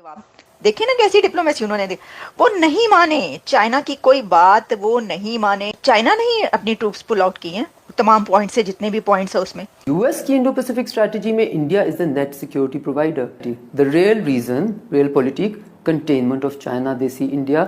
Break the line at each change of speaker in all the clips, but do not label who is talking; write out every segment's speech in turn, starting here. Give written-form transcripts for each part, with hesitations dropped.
जवाब देखे ना कैसी डिप्लोमेसी उन्होंने दी। वो नहीं माने चाइना की कोई बात, वो नहीं माने। चाइना नहीं अपनी ट्रूप्स पुल आउट की हैं तमाम पॉइंट से, जितने भी पॉइंट्स है उसमें।
यूएस की इंडो पैसिफिक स्ट्रेटजी में India is the net security provider. The real reason, realpolitik containment of China. They see India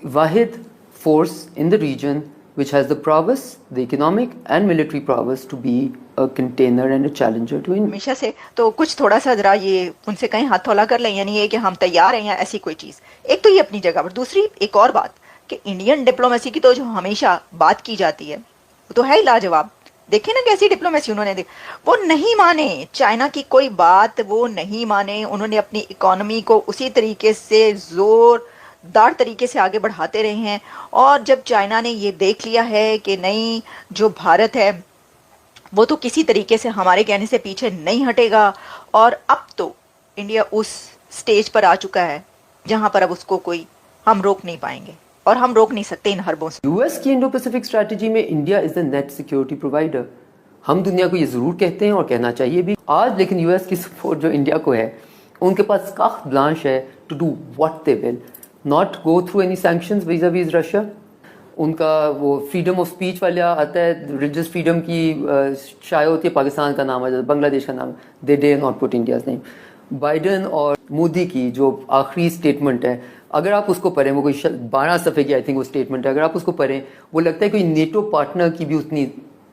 वाहिद force in the region which has the prowess, the economic and military prowess to be a container and a challenger to India.
हमेशा से तो कुछ थोड़ा सा जरा ये उनसे कहीं हाथ थोला कर लें, यानी ये कि हम तैयार हैं या ऐसी कोई चीज़। एक तो ये अपनी जगह पर, दूसरी एक और बात कि इंडियन डिप्लोमेसी की तो जो हमेशा बात की जाती है वो तो है ही लाजवाब। देखे ना कैसी डिप्लोमेसी उन्होंने दी। वो नहीं माने चाइना की कोई बात, वो नहीं माने। उन्होंने अपनी इकोनॉमी को उसी तरीके से जोरदार तरीके से आगे बढ़ाते रहे हैं। और जब चाइना ने ये देख लिया है कि नहीं, जो भारत है वो तो किसी तरीके से हमारे कहने से पीछे नहीं हटेगा, और अब तो इंडिया उस स्टेज पर आ चुका है जहां पर अब उसको कोई हम रोक नहीं पाएंगे और हम रोक नहीं सकते इन हरबों से।
यूएस की इंडो पैसिफिक स्ट्रेटजी में India is the net security provider. हम दुनिया को ये जरूर कहते हैं और कहना चाहिए भी आज, लेकिन यूएस की सपोर्ट जो इंडिया को है, उनके पास कास्ट ब्लांश है to do what they will, not go through any sanctions vis-a-vis Russia. उनका वो फ्रीडम ऑफ स्पीच वाला आता है, रिलीजियस फ्रीडम की शायद होती है, पाकिस्तान का नाम आ जाता है, बांग्लादेश का नाम, they did not put India's name. Biden और मोदी की जो आखिरी स्टेटमेंट है, अगर आप उसको पढ़ें, वो कोई 12 सफ़े की आई थिंक वो स्टेटमेंट है, अगर आप उसको पढ़ें, वो लगता है कोई नेटो पार्टनर की भी उतनी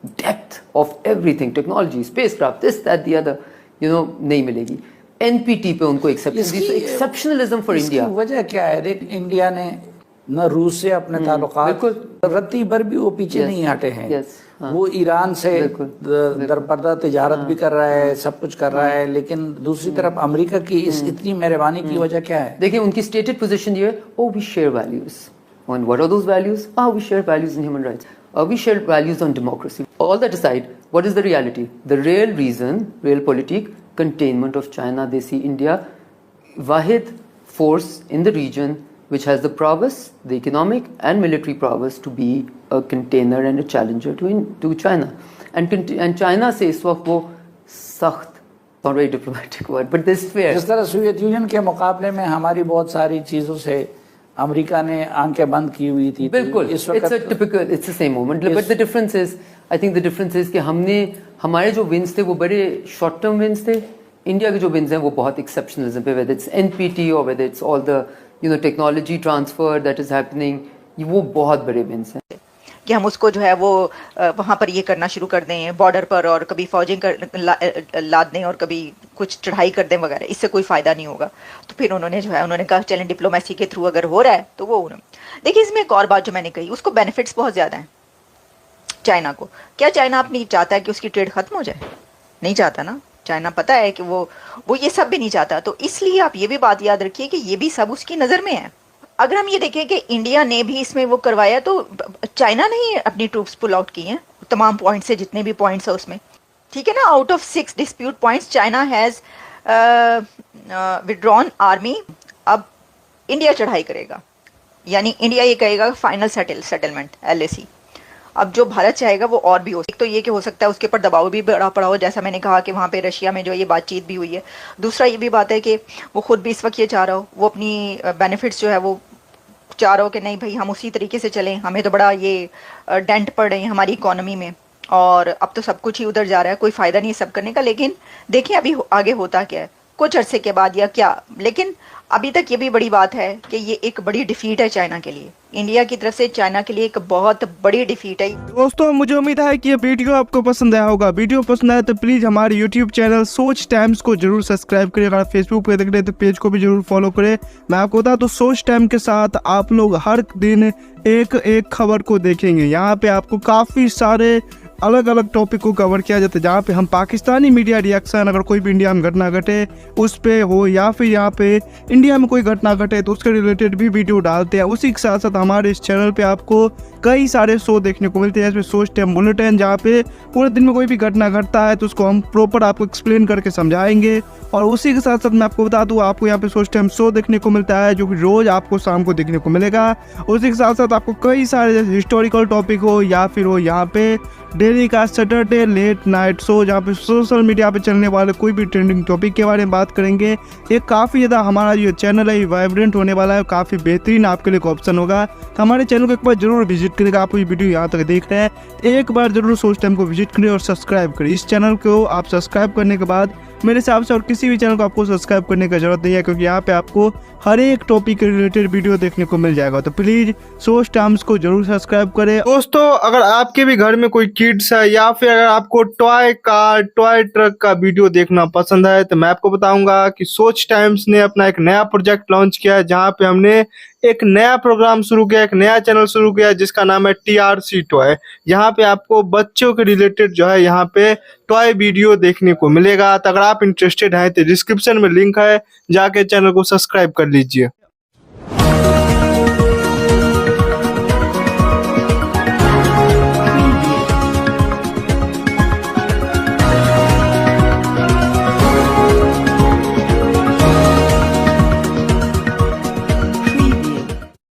depth of everything, technology, space craft, this that the other, नहीं मिलेगी। एनपीटी पे उनको एक्सेप्शनलिज्म फॉर इंडिया।
वजह क्या है? देख, इंडिया ने न रूस से अपने ताल्लुकात, रत्ती भर भी वो पीछे नहीं हटे हैं। वो ईरान से दरपर्दा तिजारत भी कर रहा है, सब कुछ कर रहा है, लेकिन दूसरी तरफ अमेरिका की इस इतनी मेहरबानी की वजह क्या है?
देखिए, उनकी स्टेटेड पोजीशन ये है, oh we share values. And what are those values? We share values in human rights. We share values on democracy. All that aside, what is the reality? The real reason, real politic containment of China. They see India wahid force in the region which has the prowess, the economic and military prowess to be a container and a challenger to China. And China से इस वक्त वो सख्त, not very diplomatic word, but this fair.
जिस तरह Soviet union के मुकाबले में हमारी बहुत सारी चीज़ों से अमेरिका ने आंखें बंद की हुई थी।
बिल्कुल, it's the same moment, but the difference is, I think the difference is कि हमारे जो विंस थे वो बड़े शॉर्ट टर्म विंस थे। इंडिया के जो विंस हैं वो बहुत एक्सेप्शनलिज्म पे, whether it's NPT or whether it's all the technology transfer that is happening, वो बहुत बड़े विंस हैं
कि हम उसको जो है वो वहाँ पर ये करना शुरू कर दें बॉर्डर पर, और कभी फौजें लाद दें और कभी कुछ चढ़ाई कर दें वगैरह, इससे कोई फ़ायदा नहीं होगा। तो फिर उन्होंने जो है उन्होंने कहा चलें डिप्लोमेसी के थ्रू अगर हो रहा है तो वो देखिए, इसमें एक और बात जो मैंने कही, उसको बेनिफिट्स बहुत ज़्यादा हैं चाइना को। क्या चाइना अपनी चाहता है कि उसकी ट्रेड ख़त्म हो जाए? नहीं चाहता ना। चाइना पता है कि वो ये सब भी नहीं चाहता। तो इसलिए आप ये भी बात याद रखिए कि ये भी सब उसकी नज़र में है। अगर हम ये देखें कि इंडिया ने भी इसमें वो करवाया, तो चाइना ने ही अपनी ट्रूप्स पुल आउट की हैं तमाम पॉइंट से, जितने भी पॉइंट्स है उसमें, ठीक है ना। Out of 6 dispute points China has withdrawn army. अब इंडिया चढ़ाई करेगा, यानी इंडिया ये कहेगा फाइनल सेटलमेंट LAC। अब जो भारत चाहेगा वो और भी हो, एक तो ये कि हो सकता है उसके ऊपर दबाव भी बड़ा पड़ा हो, जैसा मैंने कहा कि वहाँ पे रशिया में जो ये बातचीत भी हुई है। दूसरा ये भी बात है कि वो खुद भी इस वक्त ये चाह रहा हो, वो अपनी बेनिफिट्स जो है वो चाह रहा हो कि नहीं भाई हम उसी तरीके से चलें, हमें तो बड़ा ये डेंट पड़ रही है हमारी इकोनॉमी में, और अब तो सब कुछ ही उधर जा रहा है, कोई फ़ायदा नहीं है सब करने का। लेकिन देखिए अभी आगे होता क्या है कुछ अरसे के बाद या क्या। लेकिन अभी तक ये भी बड़ी बात है कि ये एक बड़ी डिफीट है चाइना के लिए, इंडिया की तरफ से चाइना के लिए एक बहुत बड़ी डिफीट है।
दोस्तों, मुझे उम्मीद है कि ये वीडियो आपको पसंद आया होगा। वीडियो पसंद आया तो प्लीज़ हमारे यूट्यूब चैनल सोच टाइम्स को जरूर सब्सक्राइब करें। अगर फेसबुक पे देख रहे हैं तो पेज को भी जरूर फॉलो करें। मैं आपको बता तो सोच टाइम के साथ आप लोग हर दिन एक खबर को देखेंगे। यहाँ पे आपको काफ़ी सारे अलग अलग टॉपिक को कवर किया जाता है, जहाँ पे हम पाकिस्तानी मीडिया रिएक्शन, अगर कोई भी इंडिया में घटना घटे उस पे हो, या फिर यहाँ पे इंडिया में कोई घटना घटे तो उसके रिलेटेड भी वीडियो डालते हैं। उसी के साथ साथ हमारे इस चैनल पे आपको कई सारे शो देखने को मिलते हैं, जैसे सोच टाइम बुलेटिन, जहाँ पे पूरे दिन में कोई भी घटना घटता है तो उसको हम प्रॉपर आपको एक्सप्लेन करके समझाएंगे। और उसी के साथ साथ मैं आपको बता दूँ, आपको यहाँ पे सोच टाइम शो देखने को मिलता है जो कि रोज़ आपको शाम को देखने को मिलेगा। उसी के साथ साथ आपको कई सारे जैसे हिस्टोरिकल टॉपिक हो या फिर हो यहाँ पे डेली का सैटरडे लेट नाइट शो, जहाँ पे सोशल मीडिया पे चलने वाले कोई भी ट्रेंडिंग टॉपिक के बारे में बात करेंगे। ये काफ़ी ज़्यादा हमारा जो चैनल है वाइब्रेंट होने वाला है, काफ़ी बेहतरीन आपके लिए एक ऑप्शन होगा। तो हमारे चैनल को एक बार जरूर विजिट करेगा। आप ये वीडियो यहाँ तक देख रहे हैं, एक बार जरूर सोच टाइम को विजिट करें और सब्सक्राइब करें। इस चैनल को आप सब्सक्राइब करने के बाद मेरे हिसाब से और किसी भी चैनल को आपको सब्सक्राइब करने की जरूरत नहीं है, क्योंकि यहाँ पे आपको हर एक टॉपिक के रिलेटेड वीडियो देखने को मिल जाएगा। तो प्लीज सोच टाइम्स को जरूर सब्सक्राइब करें।
दोस्तों, अगर आपके भी घर में कोई किड्स है या फिर अगर आपको टॉय कार टॉय ट्रक का वीडियो देखना पसंद है, तो मैं आपको बताऊंगा कि सोच टाइम्स ने अपना एक नया प्रोजेक्ट लॉन्च किया है, जहां पे हमने एक नया प्रोग्राम शुरू किया, एक नया चैनल शुरू किया जिसका नाम है TRC टॉय। यहाँ पे आपको बच्चों के रिलेटेड जो है यहाँ पे टॉय वीडियो देखने को मिलेगा। तो अगर आप इंटरेस्टेड हैं तो डिस्क्रिप्शन में लिंक है, जाके चैनल को सब्सक्राइब कर लीजिए।